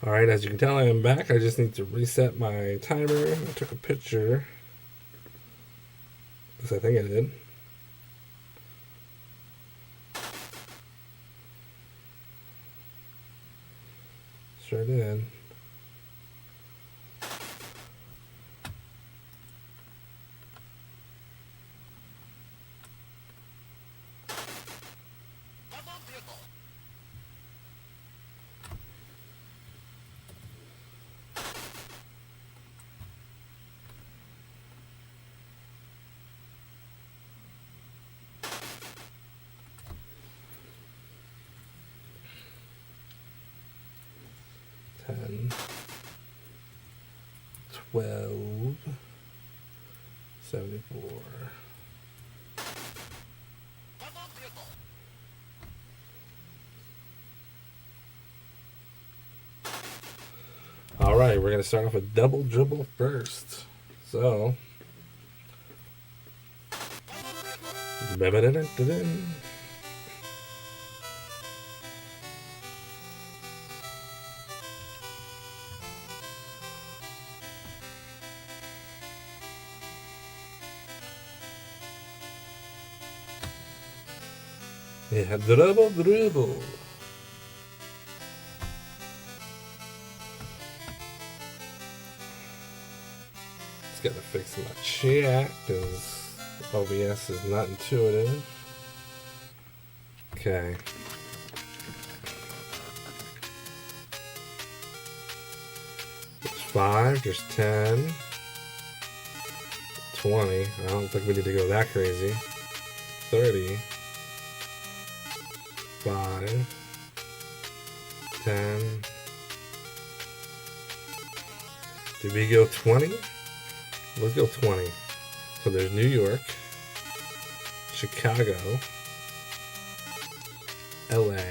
Alright, as you can tell, I am back. I just need to reset my timer. I took a picture. Because I think I did. Sure did. Ten, 12, 74. All right, we're going to start off with double dribble first. So, yeah, double dribble. Just got to fix my chat because OBS is not intuitive. Okay. There's 5, there's 10, 20. I don't think we need to go that crazy. 30. 5, 10. Did we go 20? Let's go 20. So there's New York, Chicago, LA.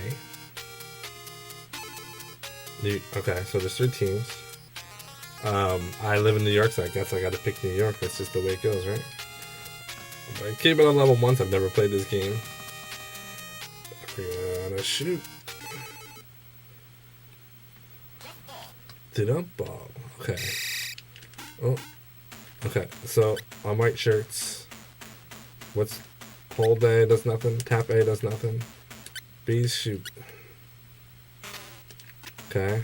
Okay, so there's 3 teams. I live in New York, so I guess I got to pick New York. That's just the way it goes, right? But keep it on level 1. I've never played this game. We're gonna shoot. Dump ball. Okay. Oh. Okay. So on white shirts, what's hold A does nothing. Tap A does nothing. B's shoot. Okay.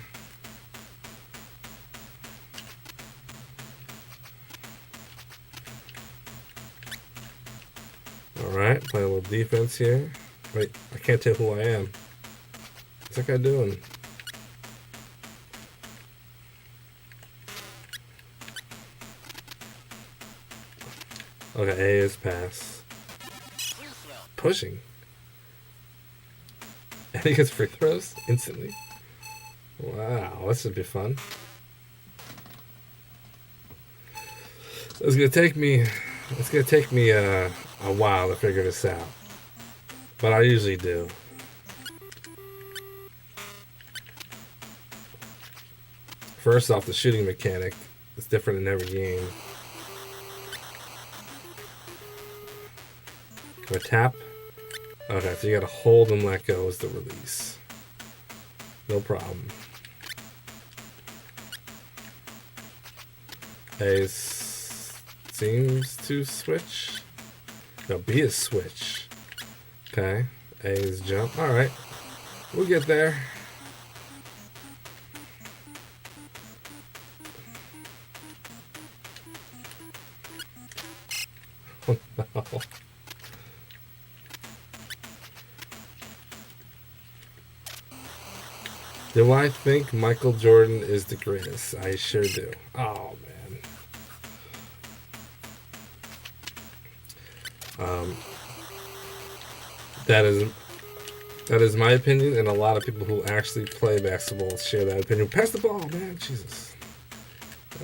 All right. Play a little defense here. Wait, I can't tell who I am. What's that guy doing? Okay, A is pass. Pushing. And he gets free throws instantly. Wow, this should be fun. It's gonna take me a while to figure this out. But I usually do. First off, the shooting mechanic is different in every game. Can I tap? Okay, so you gotta hold and let go is the release. No problem. A seems to switch. No, B is switch. Okay, A is jump. All right, we'll get there. Oh no. Do I think Michael Jordan is the greatest? I sure do. Oh man. That is my opinion, and a lot of people who actually play basketball share that opinion. Pass the ball, man. Jesus.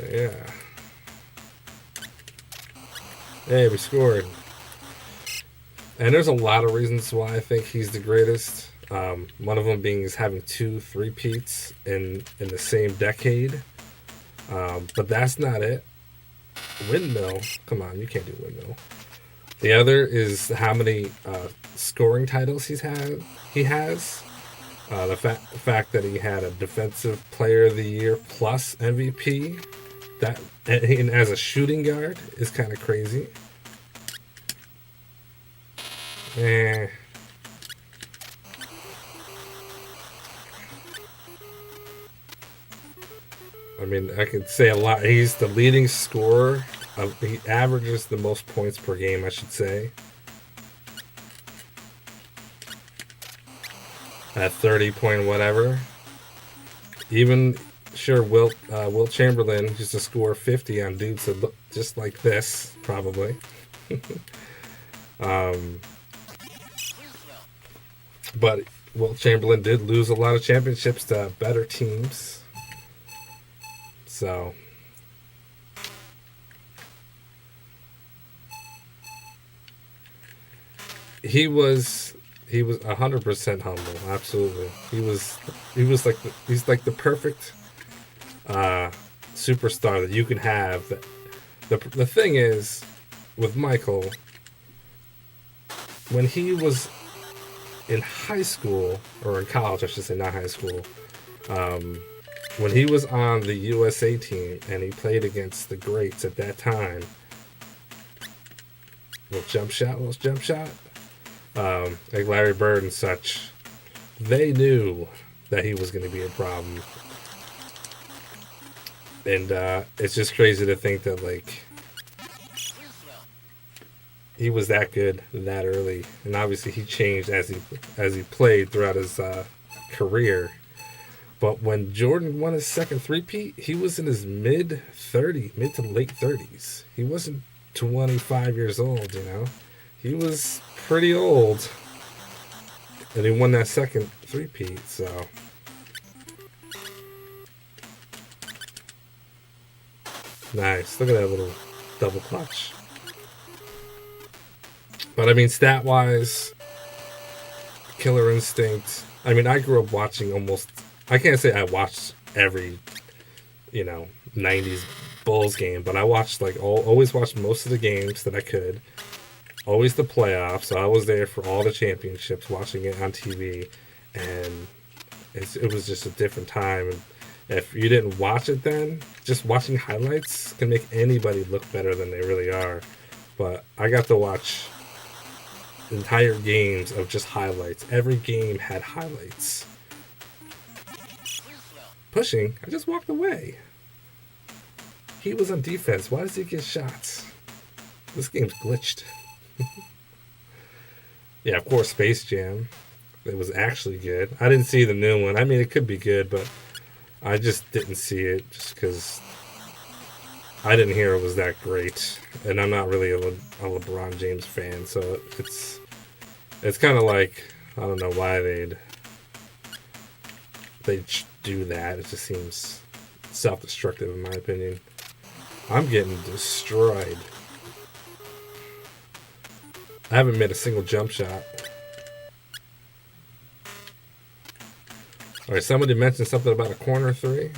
Yeah. Hey, we scored. And there's a lot of reasons why I think he's the greatest. One of them being he's having 2 3-peats in the same decade. But that's not it. Windmill. Come on, you can't do windmill. The other is how many scoring titles he has. The fact that he had a Defensive Player of the Year plus MVP, that and as a shooting guard is kind of crazy. Eh. I mean, I could say a lot. He's the leading scorer. He averages the most points per game, I should say. At 30 point whatever. Even sure, Wilt Chamberlain used to score 50 on dudes that look just like this, probably. But Wilt Chamberlain did lose a lot of championships to better teams. So he was 100% humble. Absolutely, he's like the perfect superstar that you can have. The thing is with Michael, when he was in high school or in college, I should say, not high school. When he was on the USA team and he played against the greats at that time, little jump shot, like Larry Bird and such, they knew that he was going to be a problem. And it's just crazy to think that, like, he was that good that early. And obviously he changed as he played throughout his career. But when Jordan won his second three-peat, he was in his mid to late 30s. He wasn't 25 years old, you know. He was pretty old. And he won that second three-peat, so. Nice. Look at that little double clutch. But, I mean, stat-wise, Killer Instinct. I mean, I grew up watching almost... I can't say I watched every, 90s Bulls game, but I watched, always watched most of the games that I could. Always the playoffs, so I was there for all the championships, watching it on TV, and it was just a different time. And if you didn't watch it then, just watching highlights can make anybody look better than they really are. But I got to watch entire games of just highlights. Every game had highlights. Pushing, I just walked away. He was on defense. Why does he get shots? This game's glitched. Yeah, of course, Space Jam. It was actually good. I didn't see the new one. I mean, it could be good, but I just didn't see it just because I didn't hear it was that great. And I'm not really a LeBron James fan, so it's kind of like, I don't know why they'd do that. It just seems self-destructive in my opinion. I'm getting destroyed. I haven't made a single jump shot. Alright, somebody mentioned something about a corner three.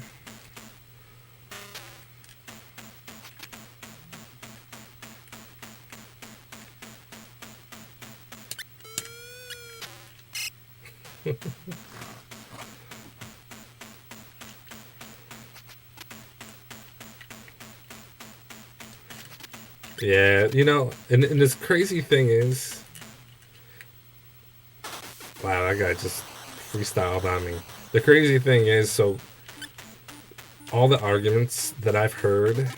Yeah, and this crazy thing is, wow, that guy just freestyled on me. The crazy thing is, so all the arguments that I've heard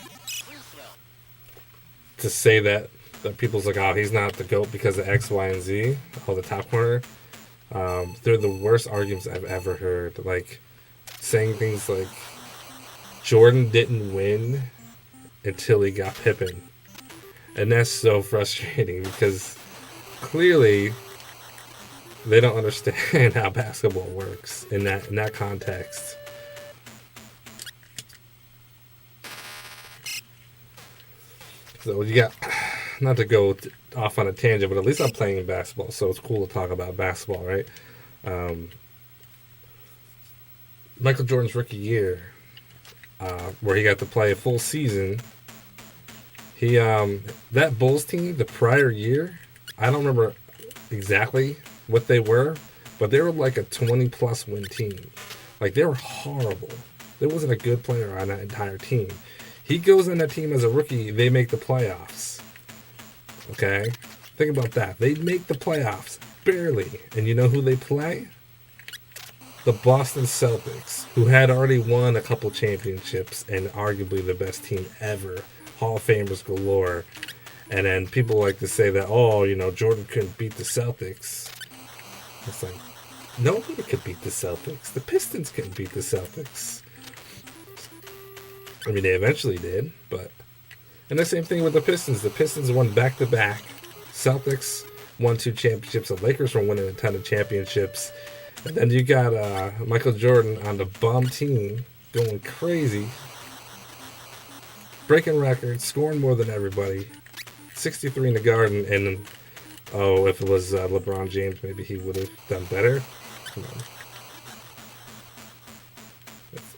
to say that people's like, oh, he's not the GOAT because of X, Y, and Z, all the top corner, they're the worst arguments I've ever heard. Like, saying things like, Jordan didn't win until he got Pippen. And that's so frustrating because clearly they don't understand how basketball works in that context. So you got, not to go off on a tangent, but at least I'm playing basketball, so it's cool to talk about basketball, right? Michael Jordan's rookie year, where he got to play a full season. He that Bulls team the prior year, I don't remember exactly what they were, but they were like a 20-plus win team. Like, they were horrible. There wasn't a good player on that entire team. He goes on that team as a rookie. They make the playoffs. Okay? Think about that. They make the playoffs. Barely. And you know who they play? The Boston Celtics, who had already won a couple championships and arguably the best team ever. Hall of Famers galore. And then people like to say that, oh, you know, Jordan couldn't beat the Celtics. It's like, nobody could beat the Celtics. The Pistons couldn't beat the Celtics. I mean, they eventually did, but... And the same thing with the Pistons. The Pistons won back-to-back. Celtics won 2 championships. The Lakers were winning a ton of championships. And then you got Michael Jordan on the bum team going crazy. Breaking records, scoring more than everybody. 63 in the Garden, and oh, if it was LeBron James, maybe he would have done better. Come on.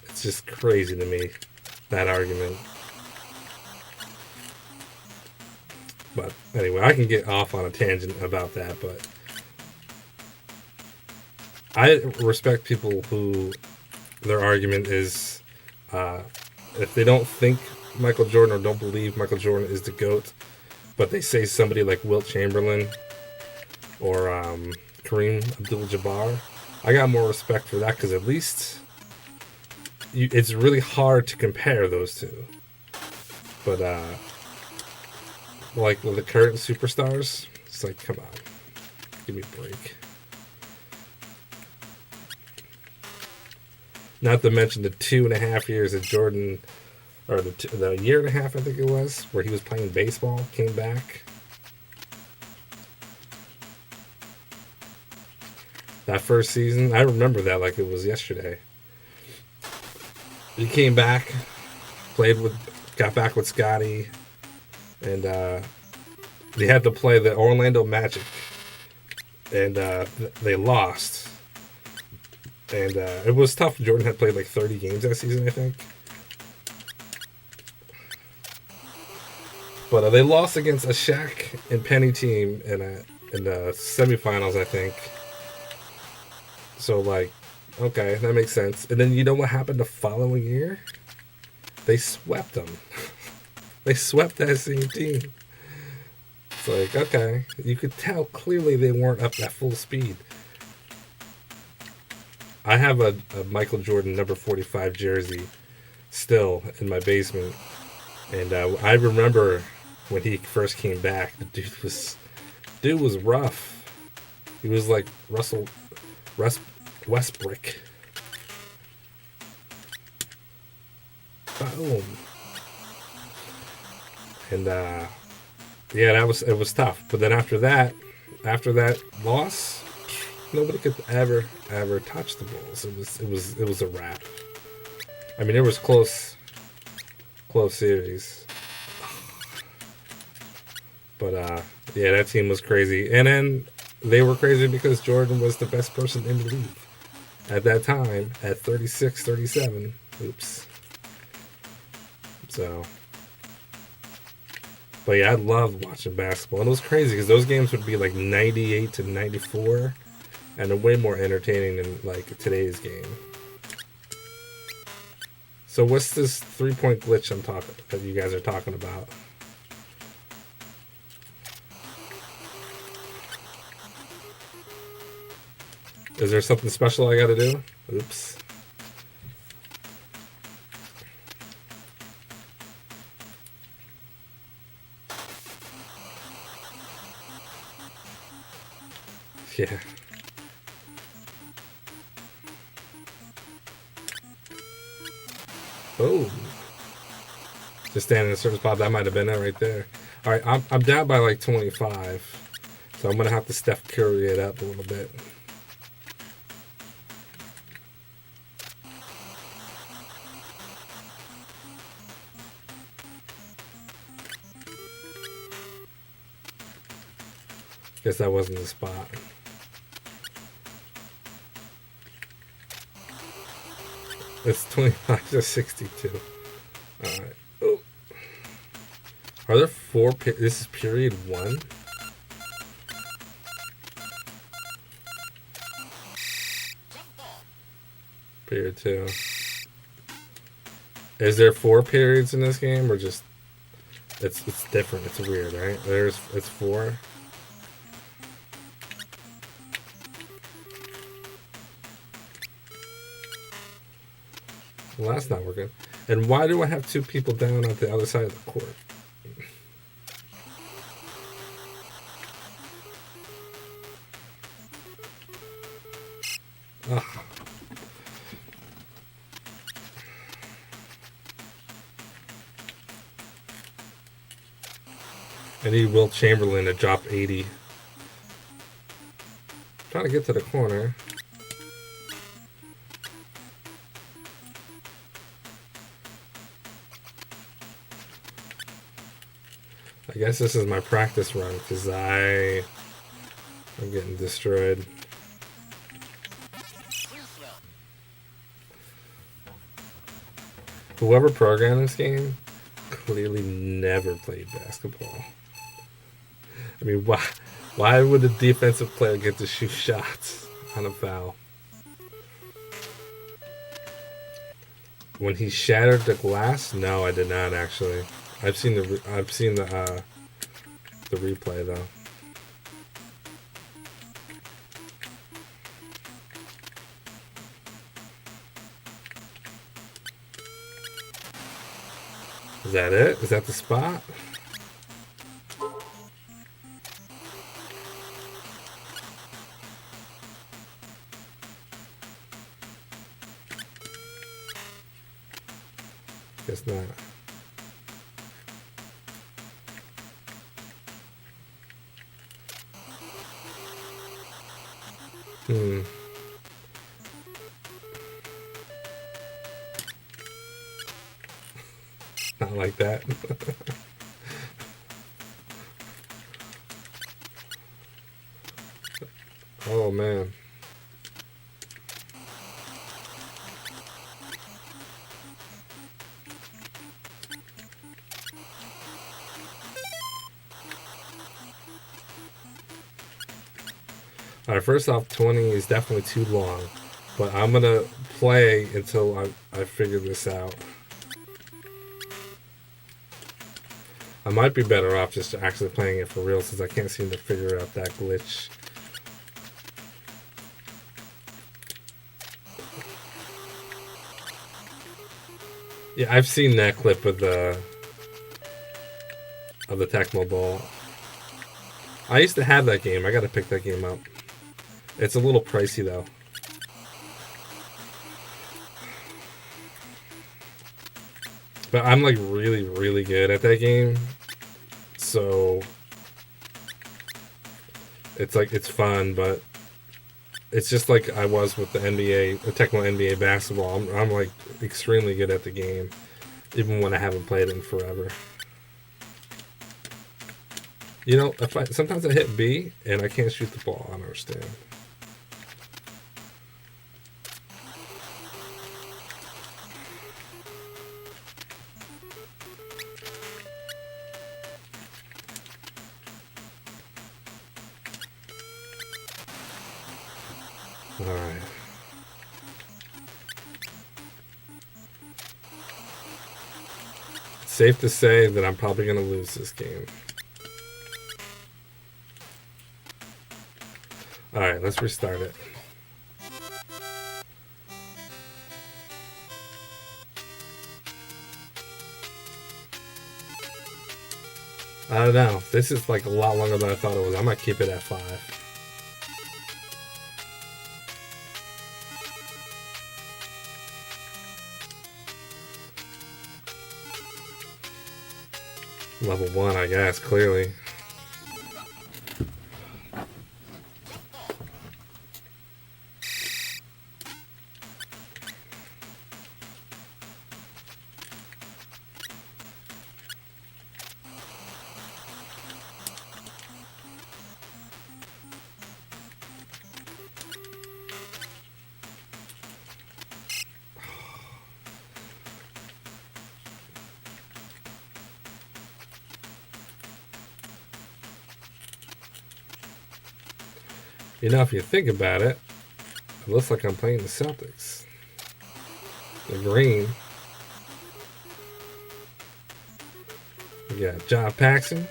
It's just crazy to me, that argument. But anyway, I can get off on a tangent about that, but I respect people who their argument is if they don't think Michael Jordan or don't believe Michael Jordan is the GOAT, but they say somebody like Wilt Chamberlain or Kareem Abdul-Jabbar, I got more respect for that because at least it's really hard to compare those two. But like with the current superstars, it's like, come on, give me a break. Not to mention the 2.5 years that Jordan, or the year and a half I think it was, where he was playing baseball, came back. That first season, I remember that like it was yesterday. He came back, got back with Scotty, and they had to play the Orlando Magic, and they lost. And it was tough. Jordan had played like 30 games that season, I think. But they lost against a Shaq and Penny team in the semifinals, I think. So, like, okay, that makes sense. And then you know what happened the following year? They swept them. They swept that same team. It's like, okay, you could tell clearly they weren't up at full speed. I have a Michael Jordan number 45 jersey still in my basement. And I remember when he first came back, the dude was rough. He was like Russell Westbrook. Boom. And yeah, it was tough. But then after that loss, nobody could ever touch the Bulls. It was a wrap. I mean, it was close series. But yeah, that team was crazy. And then they were crazy because Jordan was the best person in the league at that time at 36, 37. Oops. So, but yeah, I loved watching basketball. And it was crazy because those games would be like 98 to 94. And they're way more entertaining than like today's game. So what's this 3-point glitch that you guys are talking about? Is there something special I gotta do? Oops. Yeah. Oh. Just standing in a certain spot. That might have been it right there. All right, I'm down by like 25. So I'm going to have to Steph Curry it up a little bit. Guess that wasn't the spot. It's 25 to 62. Alright. Oh. Are there 4 this is period 1? Period 2. Is there 4 periods in this game, or just it's different? It's weird, right? It's 4. Well, that's not working. And why do I have 2 people down at the other side of the court? Ugh. I need Will Chamberlain to drop 80. Trying to get to the corner. I guess this is my practice run because I'm getting destroyed. Whoever programmed this game clearly never played basketball. I mean, why would a defensive player get to shoot shots on a foul? When he shattered the glass? No, I did not actually. I've seen the replay though. Is that it? Is that the spot? Guess not. Not like that. Oh man. Alright, first off, 20 is definitely too long. But I'm gonna play until I figure this out. I might be better off just actually playing it for real since I can't seem to figure out that glitch. Yeah, I've seen that clip of the Tecmo Ball. I used to have that game. I gotta pick that game up. It's a little pricey though. But I'm like really, really good at that game. So it's like it's fun, but it's just like I was with the NBA, the Tecmo NBA basketball. I'm like extremely good at the game, even when I haven't played it in forever. You know, sometimes I hit B and I can't shoot the ball. I don't understand. Alright. It's safe to say that I'm probably going to lose this game. Alright, let's restart it. I don't know. This is like a lot longer than I thought it was. I might keep it at 5. Level 1, I guess, clearly. You know, if you think about it, it looks like I'm playing the Celtics. The green. We got John Paxson.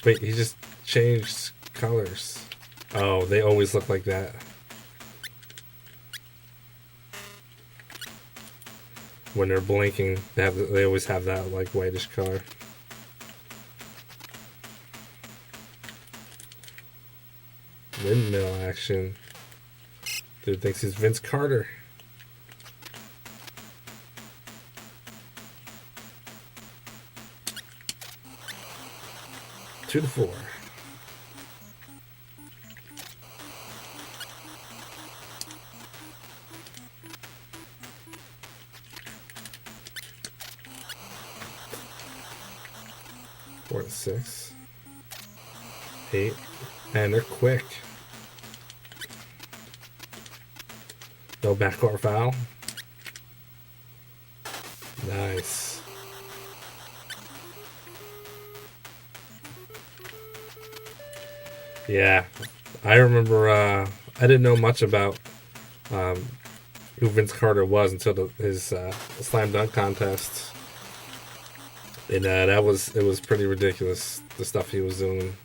Wait, he just changed colors. Oh, they always look like that. When they're blinking, they always have that like whitish color. Windmill action. Dude thinks he's Vince Carter. Two to four. Four to six. Eight. And they're quick. No backcourt foul. Nice. Yeah. I remember I didn't know much about who Vince Carter was until his slam dunk contest. And it was pretty ridiculous, the stuff he was doing.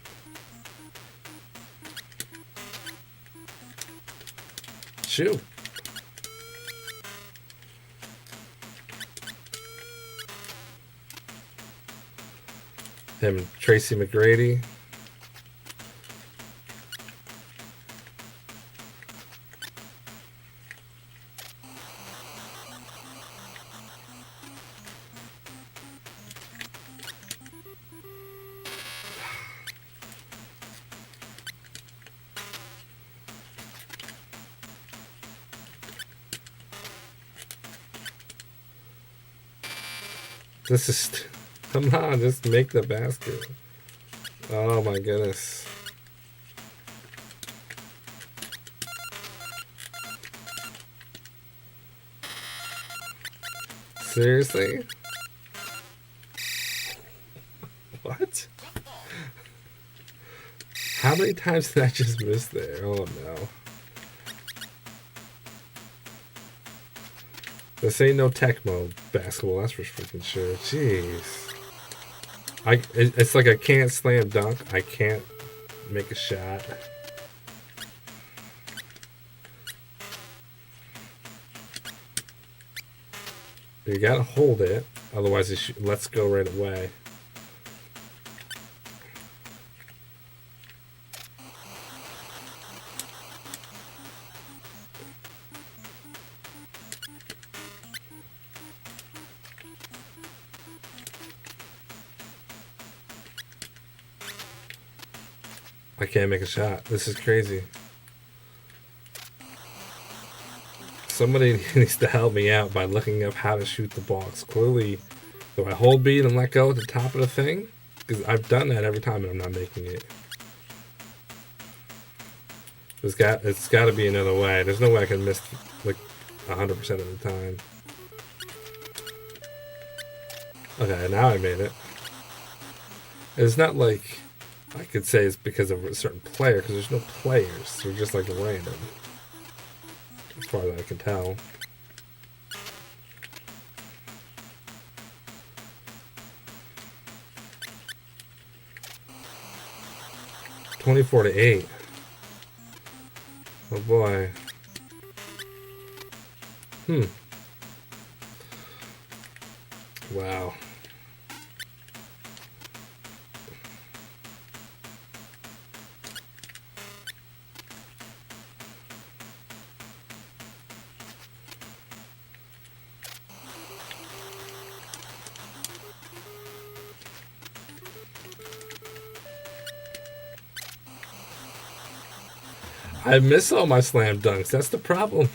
Shoot. Him and Tracy McGrady. This is... Come on, just make the basket. Oh my goodness. Seriously? What? How many times did I just miss there? Oh no. This ain't no Tecmo basketball, that's for freaking sure. Jeez. It's like I can't slam dunk. I can't make a shot. You gotta hold it, otherwise it lets go right away. I can't make a shot. This is crazy. Somebody needs to help me out by looking up how to shoot the ball. Clearly, do I hold beat and let go at the top of the thing? Because I've done that every time and I'm not making it. It's got to be another way. There's no way I can miss like 100% of the time. Okay, now I made it. It's not like I could say it's because of a certain player, because there's no players. They're just like random, as far as I can tell. (24-8). Oh boy. Wow. I miss all my slam dunks. That's the problem.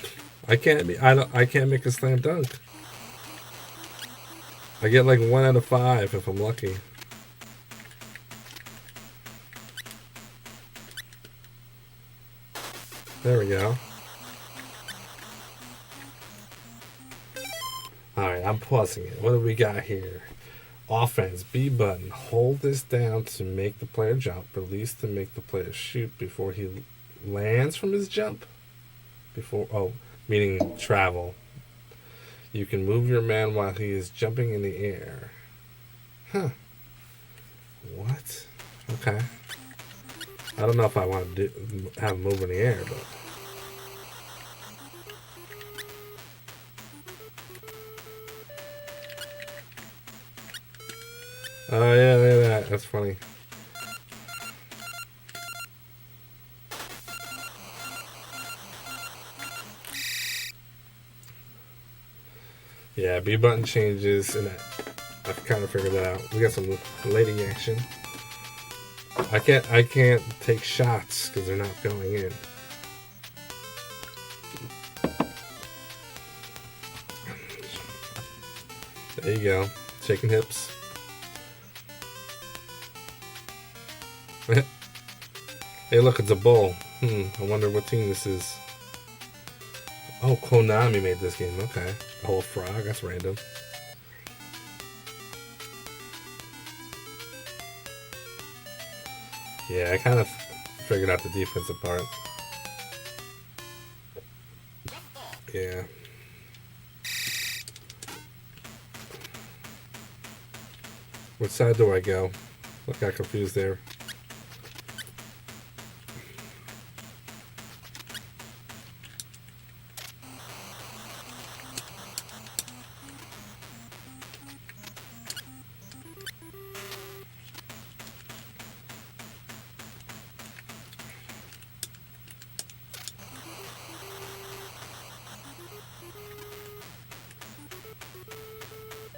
I can't make a slam dunk. I get like 1 out of 5 if I'm lucky. There we go. Alright, I'm pausing it. What do we got here? Offense, B button. Hold this down to make the player jump. Release to make the player shoot before he lands from his jump. Meaning travel. You can move your man while he is jumping in the air. Huh. What? Okay. I don't know if I want to have him move in the air, but... Oh, yeah, look at that. That's funny. Yeah, B button changes, and I've kind of figured that out. We got some lady action. I can't take shots because they're not going in. There you go. Shaking hips. Hey, look, it's a bull. I wonder what team this is. Oh, Konami made this game. Okay. A whole frog. That's random. Yeah, I kind of figured out the defensive part. Yeah. Which side do I go? Look, I got confused there.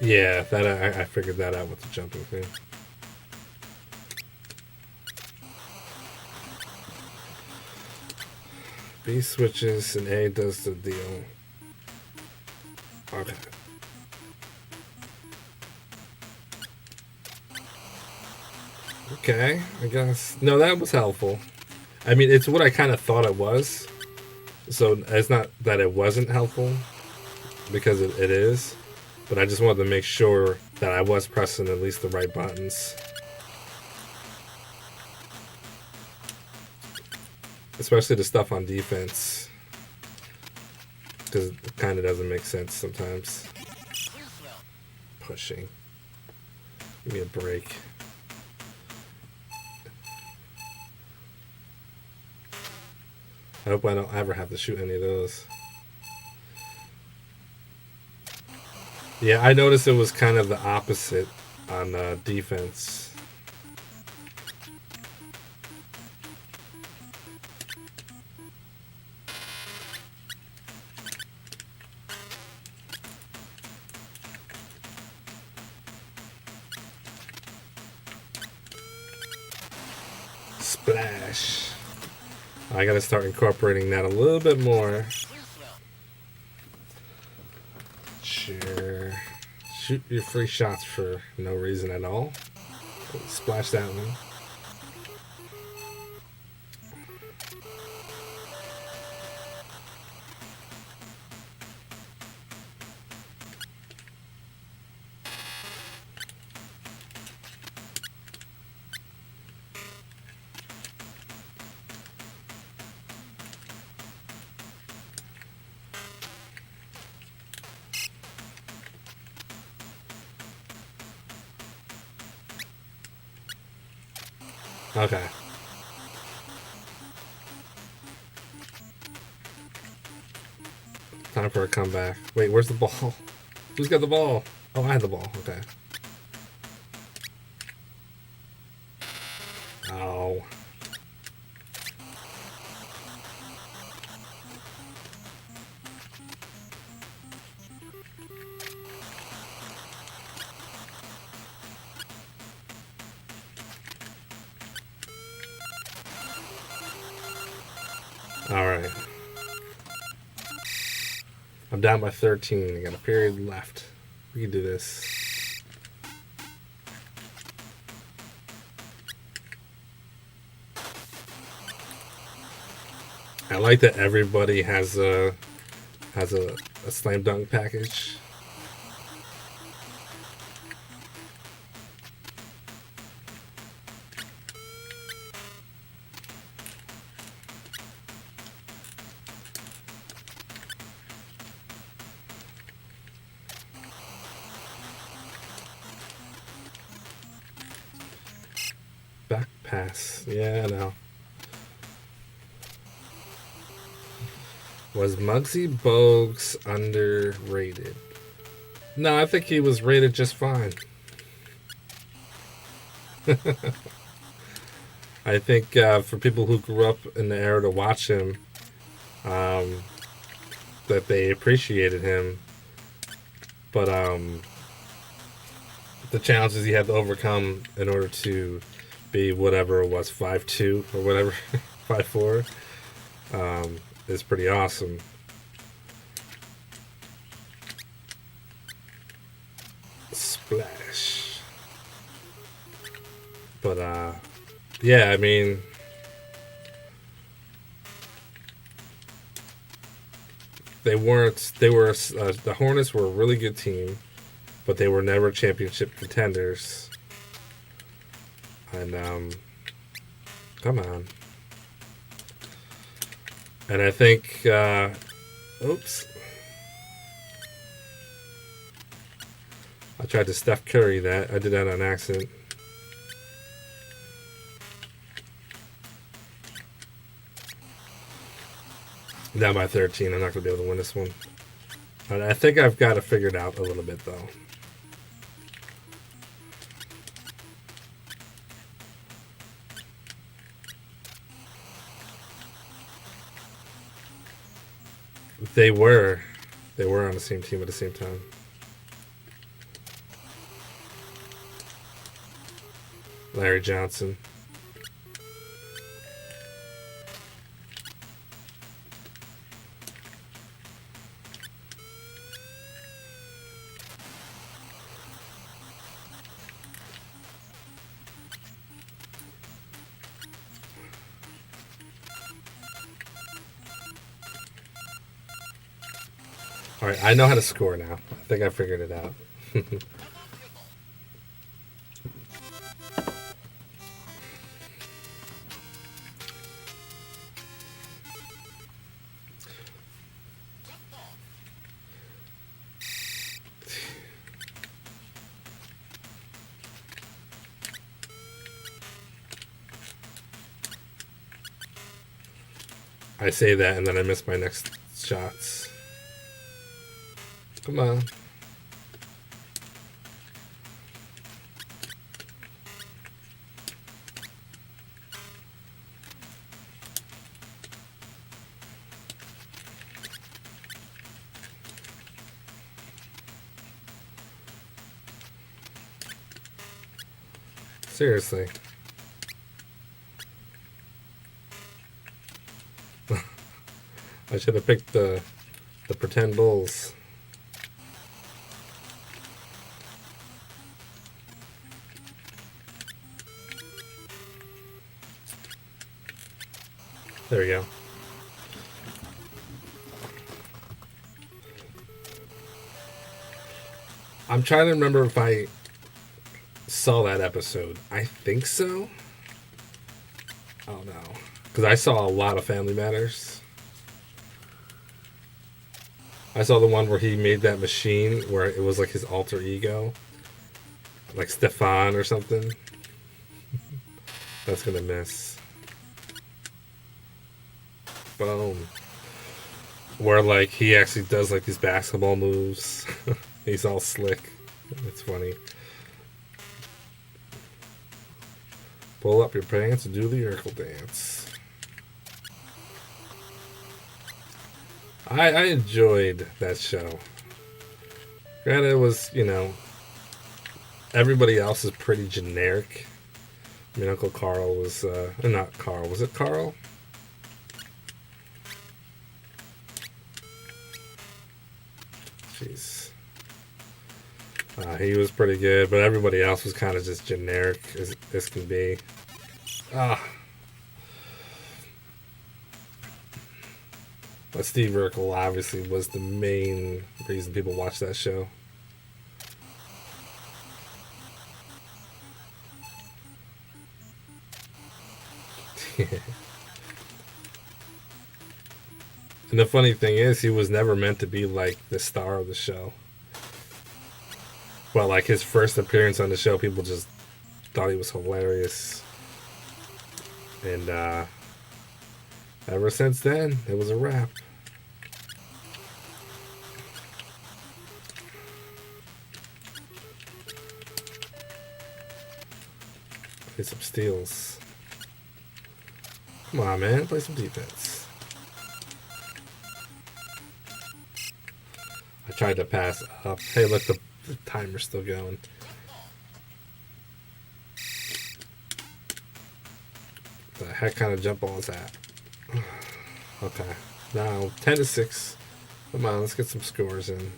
Yeah, that I figured that out with the jumping thing. B switches and A does the deal. Okay. Okay, I guess. No, that was helpful. I mean, it's what I kind of thought it was. So it's not that it wasn't helpful, because it is. But I just wanted to make sure that I was pressing at least the right buttons. Especially the stuff on defense. Because it kind of doesn't make sense sometimes. Pushing. Give me a break. I hope I don't ever have to shoot any of those. Yeah, I noticed it was kind of the opposite on defense. Splash. I gotta start incorporating that a little bit more. Sure. Shoot your free shots for no reason at all. Splash that one. Okay. Time for a comeback. Wait, where's the ball? Who's got the ball? Oh, I had the ball. Okay. Oh. Alright. I'm down by 13. I got a period left. We can do this. I like that everybody has a slam dunk package. Pass. Yeah, I know. Was Muggsy Bogues underrated? No, I think he was rated just fine. I think for people who grew up in the era to watch him, um, that they appreciated him. But the challenges he had to overcome in order to be whatever it was, 5'2" or whatever, 5'4", is pretty awesome. Splash. But yeah, I mean, they weren't. They were the Hornets were a really good team, but they were never championship contenders. And come on. And I think, oops, I tried to Steph Curry that. I did that on accident. Down by 13. I'm not going to be able to win this one. And I think I've got it figured out a little bit, though. They were on the same team at the same time. Larry Johnson. All right, I know how to score now. I think I figured it out. I say that and then I miss my next shots. Come on. Seriously. I should have picked the pretend Bulls. There we go. I'm trying to remember if I saw that episode. I think so. Oh no. Because I saw a lot of Family Matters. I saw the one where he made that machine where it was like his alter ego. Like Stefan or something. That's gonna miss. Boom. Where like he actually does like these basketball moves. He's all slick. It's funny. Pull up your pants and do the Urkel dance. I enjoyed that show. Granted, it was, you know, everybody else is pretty generic. I mean, Uncle Carl was, not Carl, was it Carl? Jeez. He was pretty good, but everybody else was kind of just generic as can be. But Steve Urkel obviously was the main reason people watched that show. And the funny thing is, he was never meant to be like the star of the show. But like his first appearance on the show, people just thought he was hilarious. And ever since then, it was a wrap. Play some steals. Come on, man. Play some defense. I tried to pass up. Hey, look, the timer's still going. The heck kind of jump ball is that? Okay. Now, 10-6. Come on, let's get some scores in.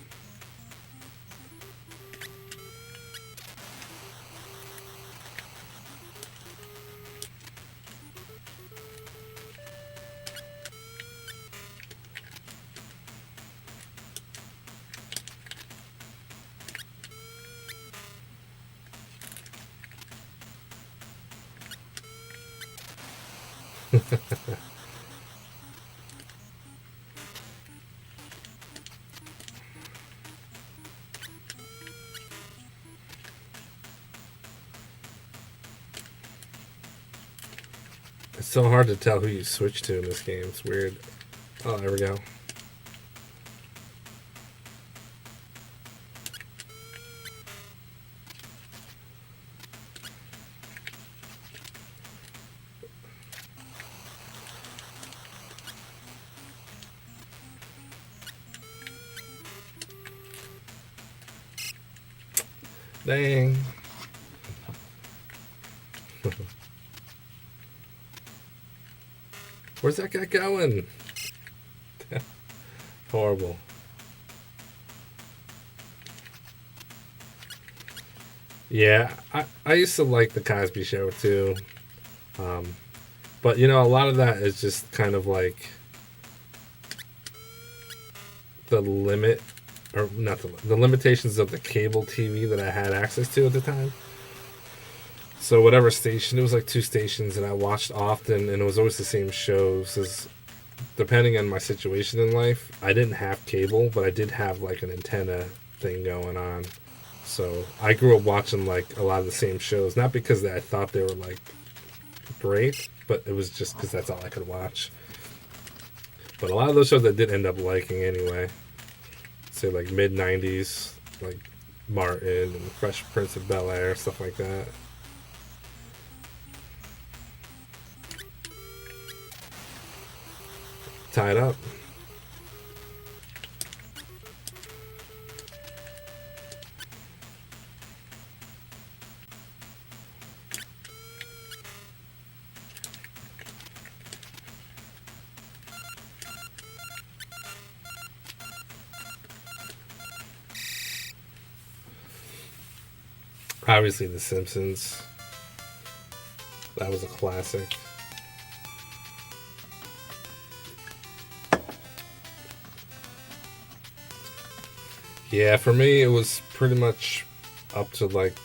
It's so hard to tell who you switch to in this game. It's weird. Oh, there we go. Dang. Where's that guy going? Horrible. Yeah, I used to like the Cosby Show too. But you know, a lot of that is just kind of like the limit, or not the limitations of the cable TV that I had access to at the time. So whatever station, it was like 2 stations that I watched often, and it was always the same shows. As depending on my situation in life, I didn't have cable, but I did have like an antenna thing going on. So I grew up watching like a lot of the same shows, not because I thought they were like great, but it was just because that's all I could watch. But a lot of those shows I did end up liking anyway. Say like mid 90s, like Martin and Fresh Prince of Bel-Air, stuff like that. Tied up. Obviously, The Simpsons. That was a classic. Yeah, for me, it was pretty much up to like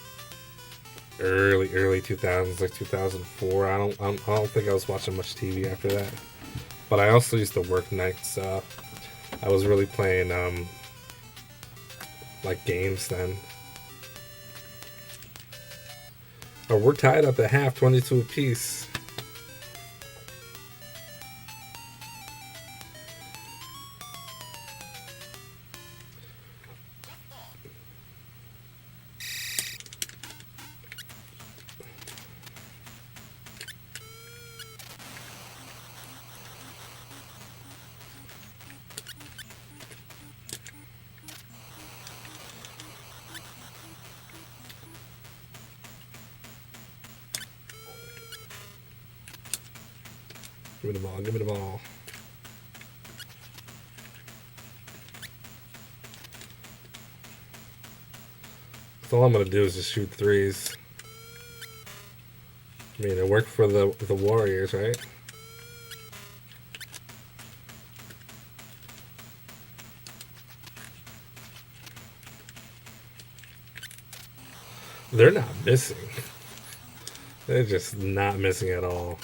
early 2000s, like 2004. I don't think I was watching much TV after that. But I also used to work nights. So I was really playing like games then. Oh, we're tied up at half, 22 apiece. Give me the ball, give me the ball. So all I'm going to do is just shoot threes. I mean, it worked for the Warriors, right? They're not missing. They're just not missing at all.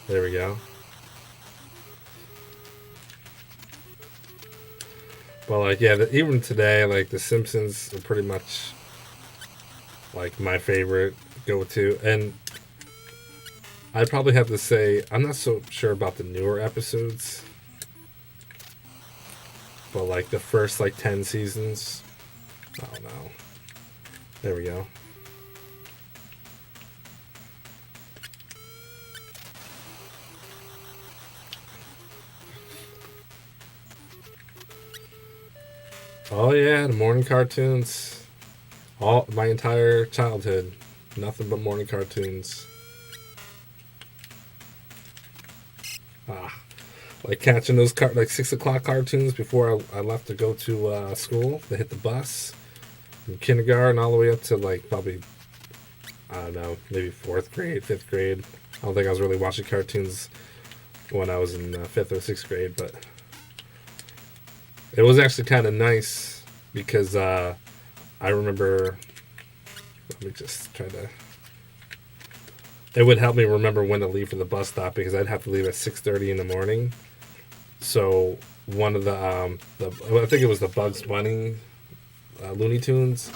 There we go. But like, yeah, even today, like The Simpsons are pretty much like my favorite go to. And I'd probably have to say, I'm not so sure about the newer episodes, but like the first like 10 seasons. Oh no. There we go. Oh yeah, the morning cartoons. All my entire childhood, nothing but morning cartoons. Ah, like catching those like 6 o'clock cartoons before I left to go to school to hit the bus from kindergarten all the way up to like probably I don't know, maybe fourth grade, fifth grade. I don't think I was really watching cartoons when I was in fifth or sixth grade, but it was actually kind of nice because I remember. Let me just try to. It would help me remember when to leave for the bus stop because I'd have to leave at 6:30 in the morning. So one of I think it was the Bugs Bunny Looney Tunes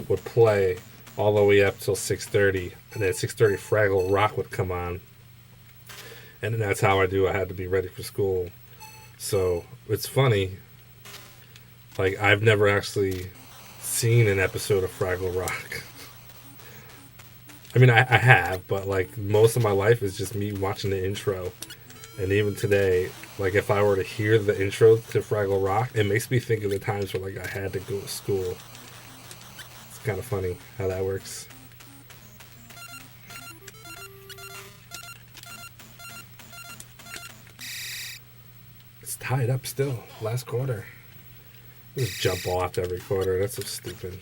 would play all the way up till 6:30, and then at 6:30 Fraggle Rock would come on, and then that's how I had to be ready for school. So it's funny. Like I've never actually seen an episode of Fraggle Rock. I mean, I have, but like most of my life is just me watching the intro. And even today, like if I were to hear the intro to Fraggle Rock, it makes me think of the times where like I had to go to school. It's kind of funny how that works. It's tied up still. Last quarter. Just jump off every quarter. That's so stupid.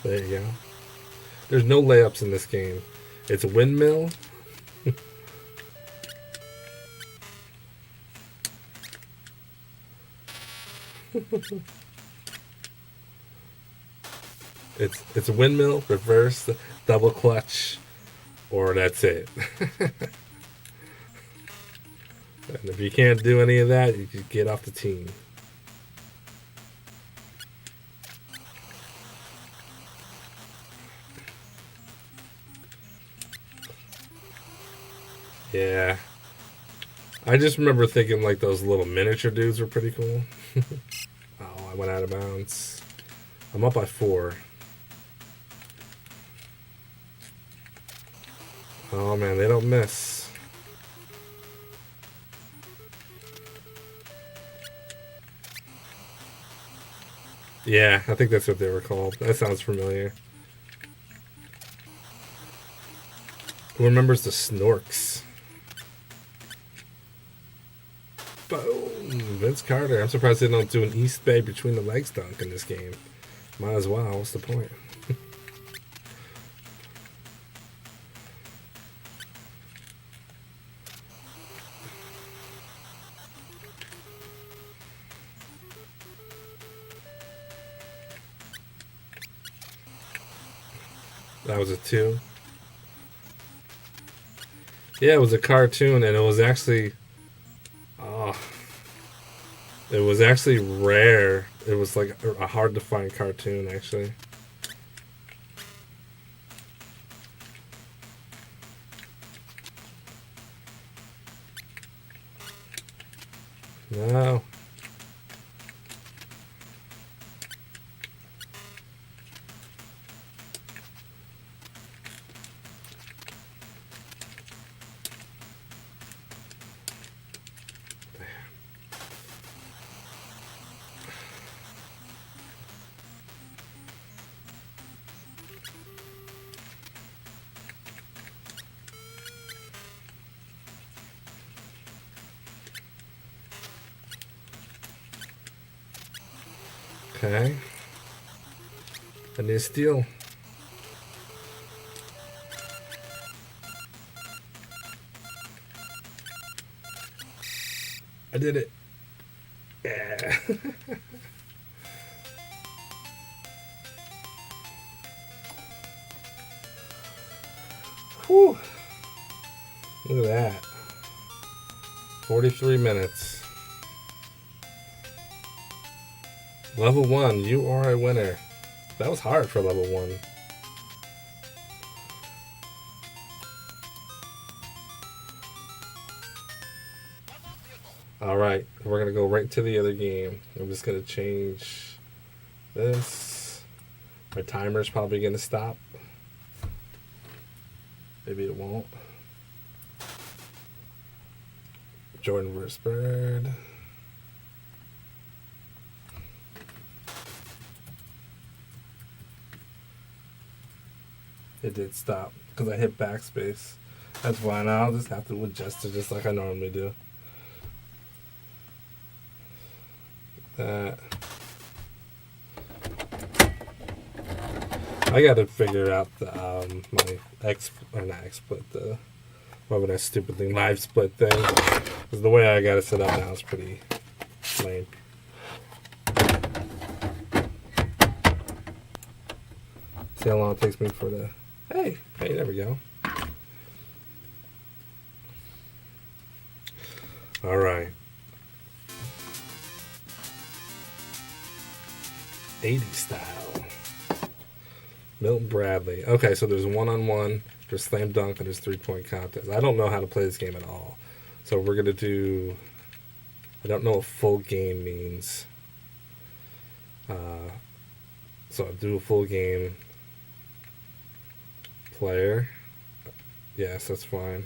There you go. There's no layups in this game. It's a windmill. it's a windmill, reverse, double clutch, or that's it. And if you can't do any of that, you can get off the team. Yeah. I just remember thinking like those little miniature dudes were pretty cool. Oh, I went out of bounds. I'm up by 4. Oh man, they don't miss. Yeah, I think that's what they were called. That sounds familiar. Who remembers the Snorks? Boom! Vince Carter. I'm surprised they don't do an East Bay between the legs dunk in this game. Might as well. What's the point? That was a 2. Yeah, it was a cartoon, and it was actually, it was actually rare. It was like a hard to find cartoon, actually. No. Okay. I need a steal. I did it. Yeah. Whew. Look at that. 43 minutes. Level 1, you are a winner. That was hard for level 1. Alright, we're going to go right to the other game. I'm just going to change this. My timer's probably going to stop. Maybe it won't. Jordan versus Bird. It did stop because I hit backspace. That's why now I'll just have to adjust it just like I normally do. That. I gotta figure out the my not XSplit, the what that stupid thing, live split thing. Because the way I got it set up now is pretty lame. See how long it takes me for the hey, there we go. All right. 80s style. Milton Bradley. Okay, so there's one-on-one, there's slam dunk, and there's three-point contest. I don't know how to play this game at all. So we're going to do... I don't know what full game means. So I'll do a full game. Player. Yes, that's fine.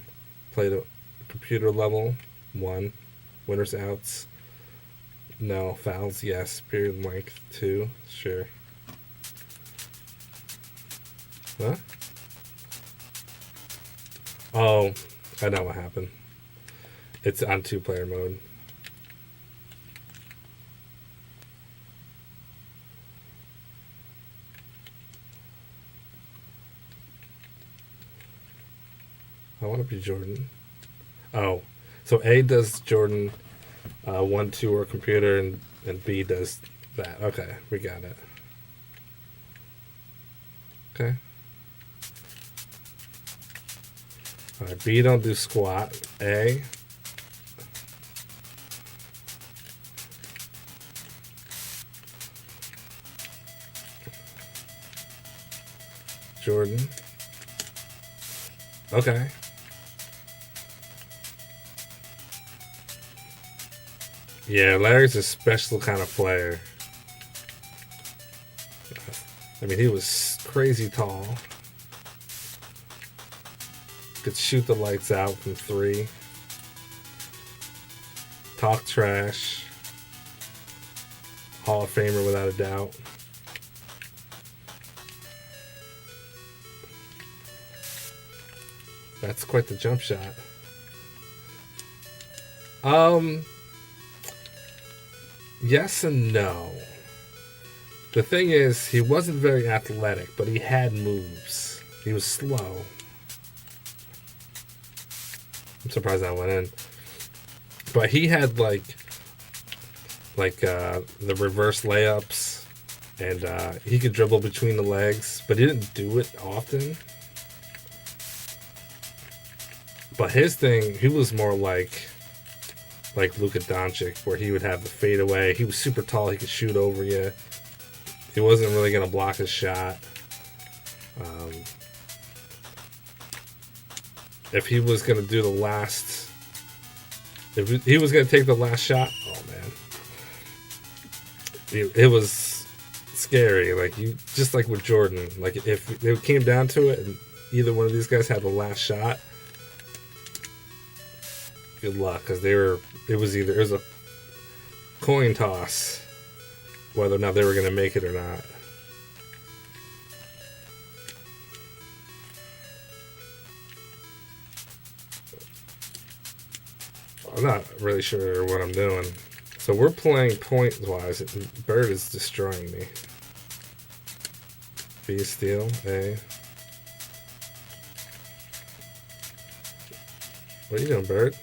Play the computer level. 1. Winners, outs. No. Fouls, yes. Period length, 2. Sure. What? Oh, I know what happened. It's on 2-player mode. I want to be Jordan. Oh, so A does Jordan, 1, 2, or computer, and B does that. Okay, we got it. Okay. All right, B don't do squat. A. Jordan. Okay. Yeah, Larry's a special kind of player. I mean, he was crazy tall. Could shoot the lights out from 3. Talk trash. Hall of Famer without a doubt. That's quite the jump shot. Yes and no. The thing is, he wasn't very athletic, but he had moves. He was slow. I'm surprised that went in. But he had like the reverse layups, and he could dribble between the legs, but he didn't do it often. But his thing, he was more like Luka Doncic, where he would have the fadeaway. He was super tall. He could shoot over you. He wasn't really going to block his shot. If he was going to do the last... If he was going to take the last shot... Oh, man. It was scary. Just like with Jordan. Like, if it came down to it, and either one of these guys had the last shot... Good luck, because it was a coin toss whether or not they were going to make it or not. I'm not really sure what I'm doing. So we're playing point-wise. Bird is destroying me. B steal, A. What are you doing, Bird?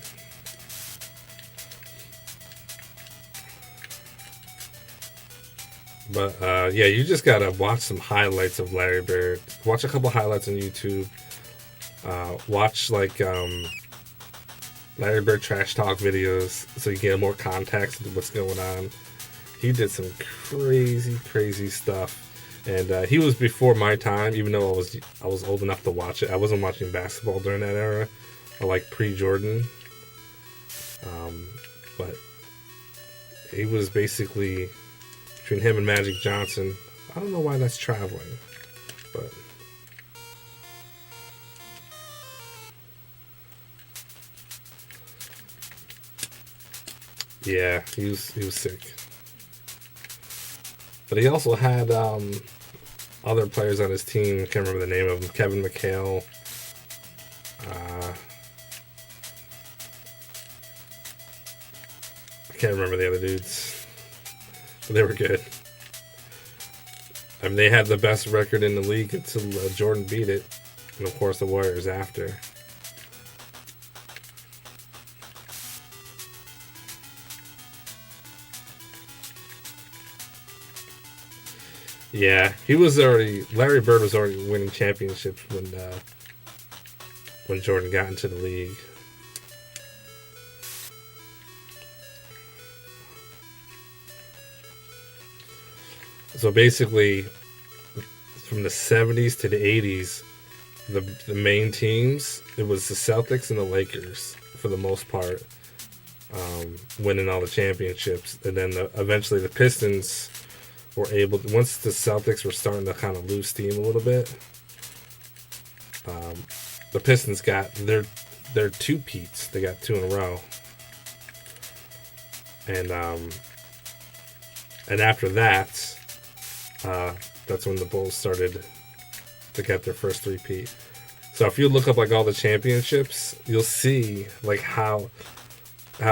But, yeah, you just gotta watch some highlights of Larry Bird. Watch a couple highlights on YouTube. Watch, Larry Bird trash talk videos so you get more context into what's going on. He did some crazy stuff, and he was before my time. Even though I was old enough to watch it, I wasn't watching basketball during that era, or like pre-Jordan. But he was basically between him and Magic Johnson. I don't know why that's traveling, but yeah, he was sick. But he also had other players on his team. I can't remember the name of them. Kevin McHale. I can't remember the other dudes. But they were good. I mean, they had the best record in the league until Jordan beat it. And of course, the Warriors after. Yeah, Larry Bird was already winning championships when Jordan got into the league. So basically, from the 70s to the 80s, the main teams, it was the Celtics and the Lakers for the most part, winning all the championships. And then eventually the Pistons were able to, once the Celtics were starting to kind of lose steam a little bit, the Pistons got their two-peats. They got two in a row. And after that, that's when the Bulls started to get their first three-peat. So if you look up like all the championships, you'll see like how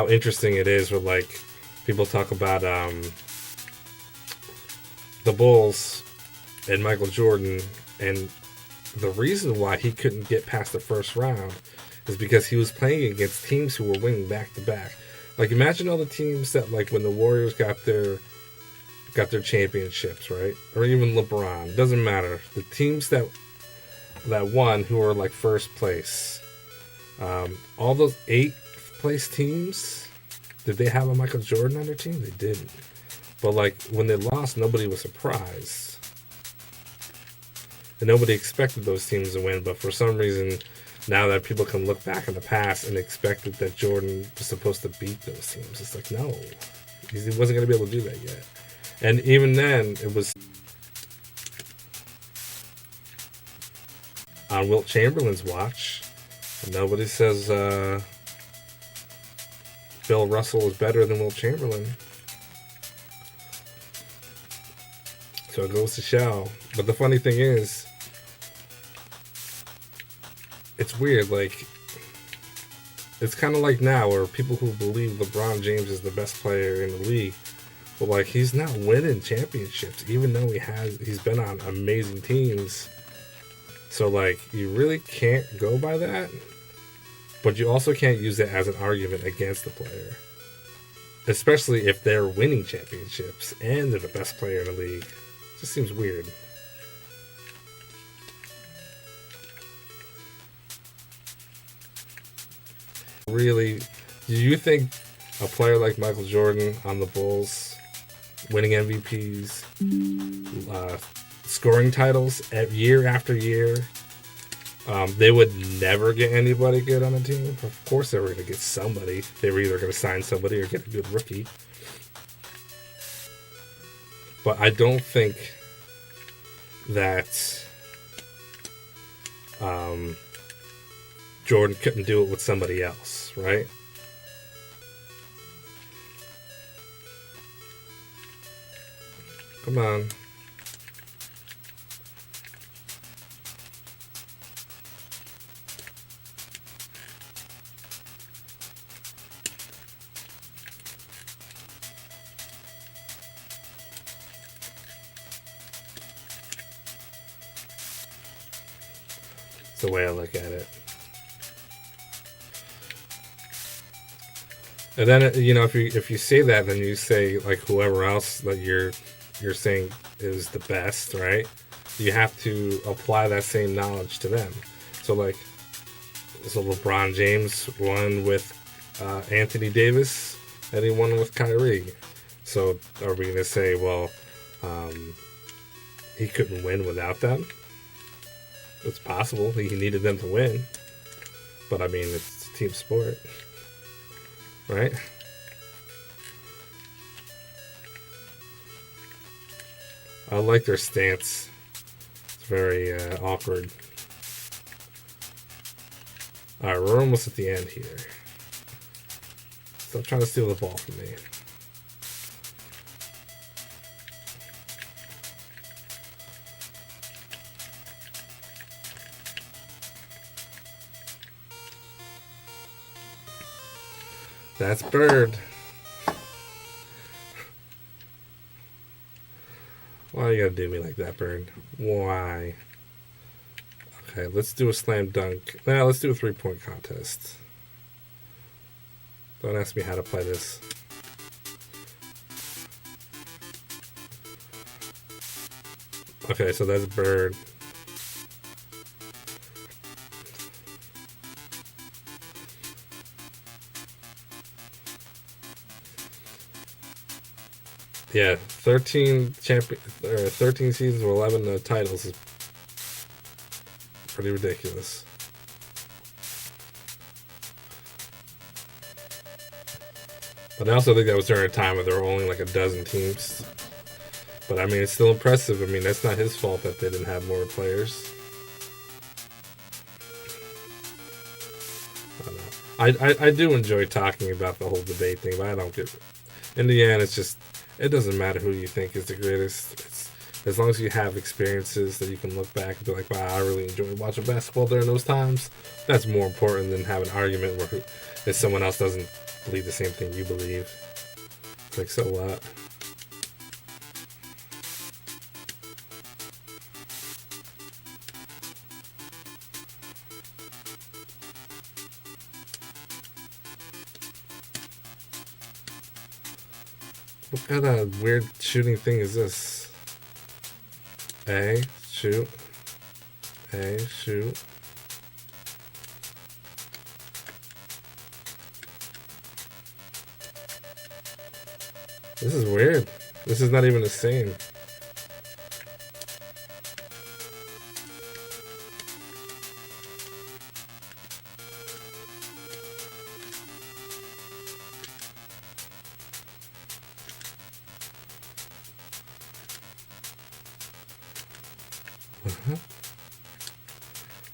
interesting it is with like people talk about the Bulls and Michael Jordan, and the reason why he couldn't get past the first round is because he was playing against teams who were winning back to back. Like imagine all the teams that like when the Warriors got their championships, right? Or even LeBron, doesn't matter. The teams that won who were like first place, all those 8th place teams, did they have a Michael Jordan on their team? They didn't. But like when they lost, nobody was surprised. And nobody expected those teams to win, but for some reason, now that people can look back in the past and expected that Jordan was supposed to beat those teams, it's like, no, he wasn't going to be able to do that yet. And even then, it was on Wilt Chamberlain's watch. Nobody says Bill Russell is better than Wilt Chamberlain. So it goes to show. But the funny thing is, it's weird. Like, it's kind of like now where people who believe LeBron James is the best player in the league, but like he's not winning championships, even though he's been on amazing teams. So like you really can't go by that, but you also can't use it as an argument against the player, especially if they're winning championships and they're the best player in the league. It just seems weird. Really, do you think a player like Michael Jordan on the Bulls, winning MVPs, scoring titles year after year, they would never get anybody good on the team? Of course they were going to get somebody. They were either going to sign somebody or get a good rookie. But I don't think that Jordan couldn't do it with somebody else, right? Come on. It's the way I look at it. And then, you know, if you say that, then you say like whoever else that you're saying is the best, right? You have to apply that same knowledge to them. So LeBron James won with Anthony Davis, and he won with Kyrie. So are we going to say, well, he couldn't win without them? It's possible. He needed them to win. But I mean, it's a team sport. Right? I like their stance. It's very awkward. Alright, we're almost at the end here. Stop trying to steal the ball from me. That's Bird. Why you gotta do me like that, Bird? Why? Okay, let's do a slam dunk. Now let's do a 3-point contest. Don't ask me how to play this. Okay, so that's Bird. Yeah, 13 seasons with 11 titles is pretty ridiculous. But I also think that was during a time where there were only like a dozen teams. But I mean, it's still impressive. I mean, that's not his fault that they didn't have more players. I don't know. I do enjoy talking about the whole debate thing, but I don't get. In the end, it's just, it doesn't matter who you think is the greatest. It's, as long as you have experiences that you can look back and be like, wow, I really enjoyed watching basketball during those times. That's more important than having an argument where if someone else doesn't believe the same thing you believe. It's like, so what? What kind of weird shooting thing is this? A, shoot. A, shoot. This is weird. This is not even the same.